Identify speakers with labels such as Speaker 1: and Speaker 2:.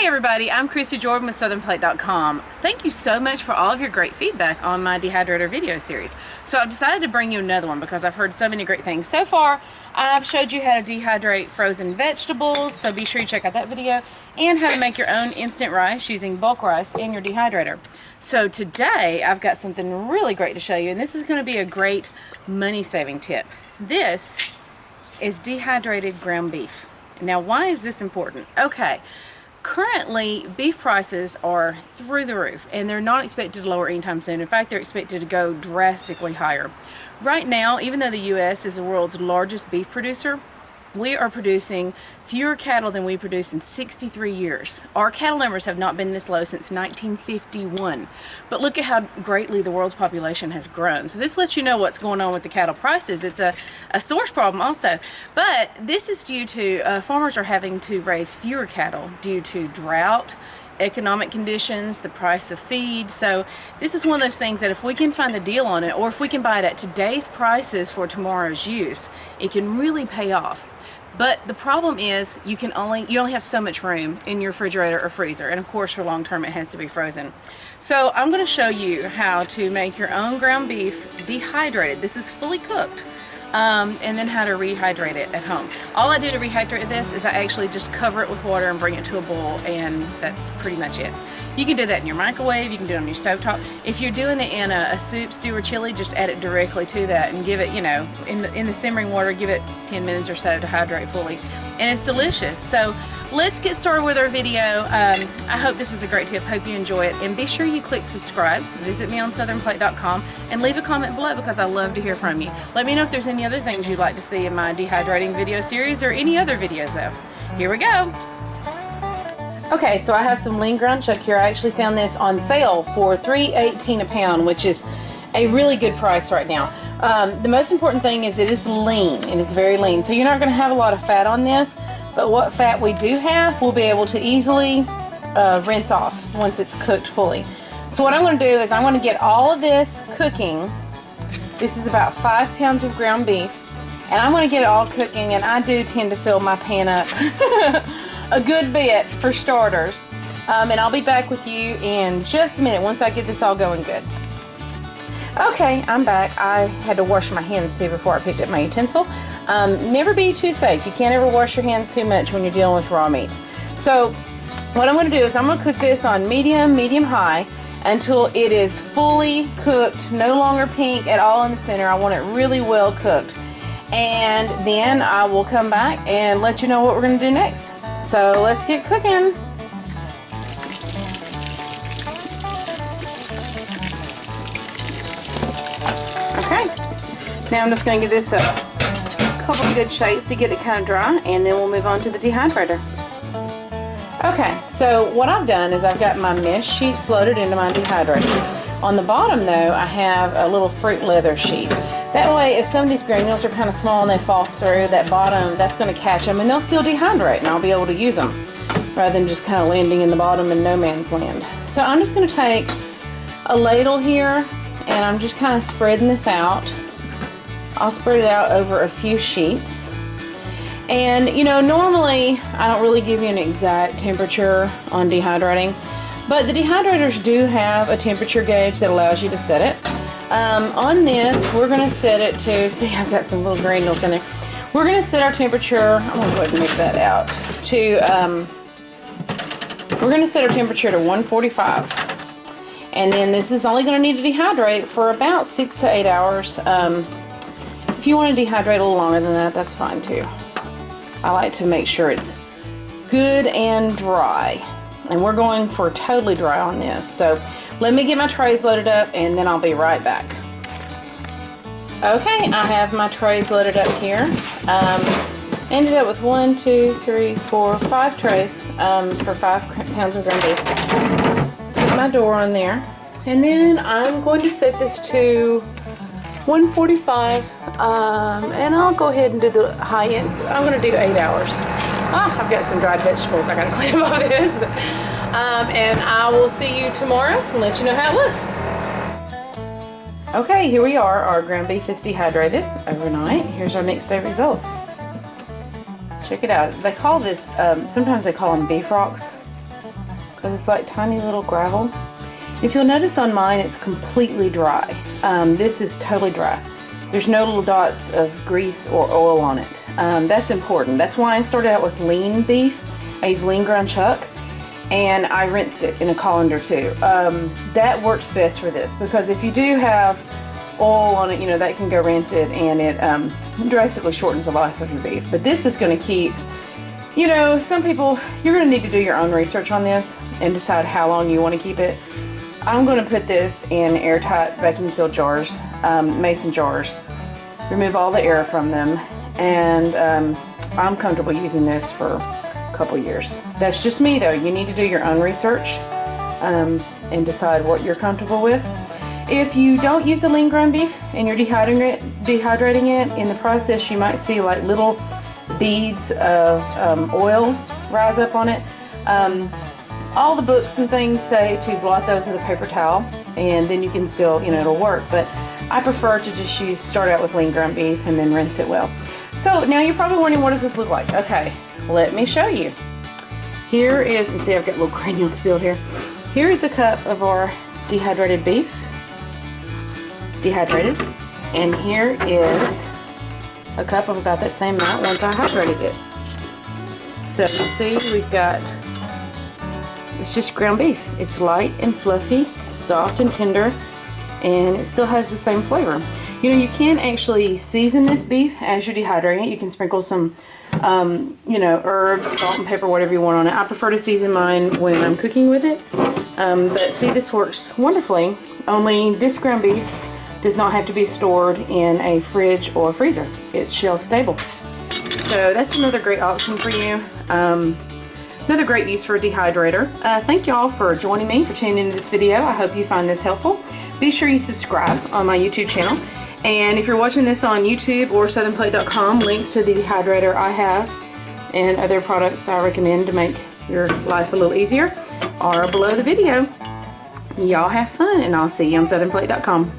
Speaker 1: everybody, I'm Christy Jordan with SouthernPlate.com. Thank you so much for all of your great feedback on my dehydrator video series. So I've decided to bring you another one because I've heard so many great things. So far, I've showed you how to dehydrate frozen vegetables, so be sure you check out that video, and how to make your own instant rice using bulk rice in your dehydrator. So today, I've got something really great to show you, and this is going to be a great money-saving tip. This is dehydrated ground beef. Now, why is this important? Okay. Currently, beef prices are through the roof, and they're not expected to lower anytime soon. In fact, they're expected to go drastically higher. Right now, even though the U.S. is the world's largest beef producer, we are producing fewer cattle than we produced in 63 years. Our cattle numbers have not been this low since 1951. But look at how greatly the world's population has grown. So this lets you know what's going on with the cattle prices. It's a source problem also. But this is due to farmers are having to raise fewer cattle due to drought, economic conditions, the price of feed. So this is one of those things that if we can find a deal on it, or if we can buy it at today's prices for tomorrow's use, it can really pay off. But the problem is you only have so much room in your refrigerator or freezer, and of course for long term it has to be frozen. So I'm going to show you how to make your own ground beef dehydrated. This is fully cooked. And then how to rehydrate it at home. All I do to rehydrate this is I actually just cover it with water and bring it to a boil, and that's pretty much it. You can do that in your microwave, you can do it on your stovetop. If you're doing it in a soup, stew, or chili, just add it directly to that and give it, you know, in the simmering water, give it 10 minutes or so to hydrate fully. And it's delicious. So let's get started with our video. I hope this is a great tip. Hope you enjoy it. And be sure you click subscribe. Visit me on SouthernPlate.com and leave a comment below because I love to hear from you. Let me know if there's any other things you'd like to see in my dehydrating video series or any other videos of. Here we go. Okay, so I have some lean ground chuck here. I actually found this on sale for $3.18 a pound, which is a really good price right now. The most important thing is it is lean, and it's very lean. So you're not going to have a lot of fat on this, but what fat we do have, we'll be able to easily rinse off once it's cooked fully. So what I'm going to do is I'm going to get all of this cooking. This is about 5 pounds of ground beef, and I'm going to get it all cooking, and I do tend to fill my pan up a good bit for starters. And I'll be back with you in just a minute once I get this all going good. Okay, I'm back. I had to wash my hands too before I picked up my utensil. Never be too safe. You can't ever wash your hands too much when you're dealing with raw meats. So what I'm going to do is I'm going to cook this on medium-high until it is fully cooked, no longer pink at all in the center. I want it really well cooked. And then I will come back and let you know what we're going to do next. So let's get cooking. Okay, now I'm just going to give this a couple of good shakes to get it kind of dry, and then we'll move on to the dehydrator. Okay, so what I've done is I've got my mesh sheets loaded into my dehydrator. On the bottom though, I have a little fruit leather sheet. That way, if some of these granules are kind of small and they fall through that bottom, that's going to catch them and they'll still dehydrate, and I'll be able to use them rather than just kind of landing in the bottom in no man's land. So I'm just going to take a ladle here and I'm just kind of spreading this out. I'll spread it out over a few sheets. And you know, normally I don't really give you an exact temperature on dehydrating, but the dehydrators do have a temperature gauge that allows you to set it. On this, we're going to set it to, see, I've got some little granules in there. We're going to set our temperature, I'm going to go ahead and move that out, to, we're going to set our temperature to 145. And then this is only going to need to dehydrate for about 6 to 8 hours. If you want to dehydrate a little longer than that, that's fine too. I like to make sure it's good and dry. And we're going for totally dry on this. So let me get my trays loaded up and then I'll be right back. Okay, I have my trays loaded up here. Ended up with 1, 2, 3, 4, 5 trays for 5 pounds of ground beef. Put my door on there. And then I'm going to set this to 145 and I'll go ahead and do the high ends. I'm going to do 8 hours. I've got some dried vegetables I got to clean up off this. And I will see you tomorrow and let you know how it looks. Okay, here we are. Our ground beef is dehydrated overnight. Here's our next day results. Check it out. They call this, sometimes they call them beef rocks. because it's like tiny little gravel. If you'll notice on mine, it's completely dry. This is totally dry. There's no little dots of grease or oil on it. That's important. That's why I started out with lean beef. I use lean ground chuck, and I rinsed it in a colander too. That works best for this, because if you do have oil on it, you know, that can go rancid, and it drastically shortens the life of your beef. But this is going to keep, you know, some people, you're going to need to do your own research on this and decide how long you want to keep it. I'm going to put this in airtight vacuum sealed jars, mason jars, remove all the air from them, and I'm comfortable using this for a couple years. That's just me though. You need to do your own research and decide what you're comfortable with. If you don't use a lean ground beef and you're dehydrating it, in the process you might see like little beads of oil rise up on it. All the books and things say to blot those with a paper towel, and then you can still, you know, it'll work. But I prefer to just start out with lean ground beef and then rinse it well. So now you're probably wondering, what does this look like? Okay, let me show you. Here is, and see, I've got little granules spilled here. Here is a cup of our dehydrated beef, dehydrated, and here is a cup of about that same amount once I hydrated it. So you see, we've got, it's just ground beef. It's light and fluffy, soft and tender, and it still has the same flavor. You know, you can actually season this beef as you're dehydrating it. You can sprinkle some, you know, herbs, salt and pepper, whatever you want on it. I prefer to season mine when I'm cooking with it. But see, this works wonderfully. Only this ground beef does not have to be stored in a fridge or freezer. It's shelf stable. So that's another great option for you. Another great use for a dehydrator. Thank y'all for joining me, for tuning into this video. I hope you find this helpful. Be sure you subscribe on my YouTube channel. And if you're watching this on YouTube or southernplate.com, links to the dehydrator I have and other products I recommend to make your life a little easier are below the video. Y'all have fun, and I'll see you on southernplate.com.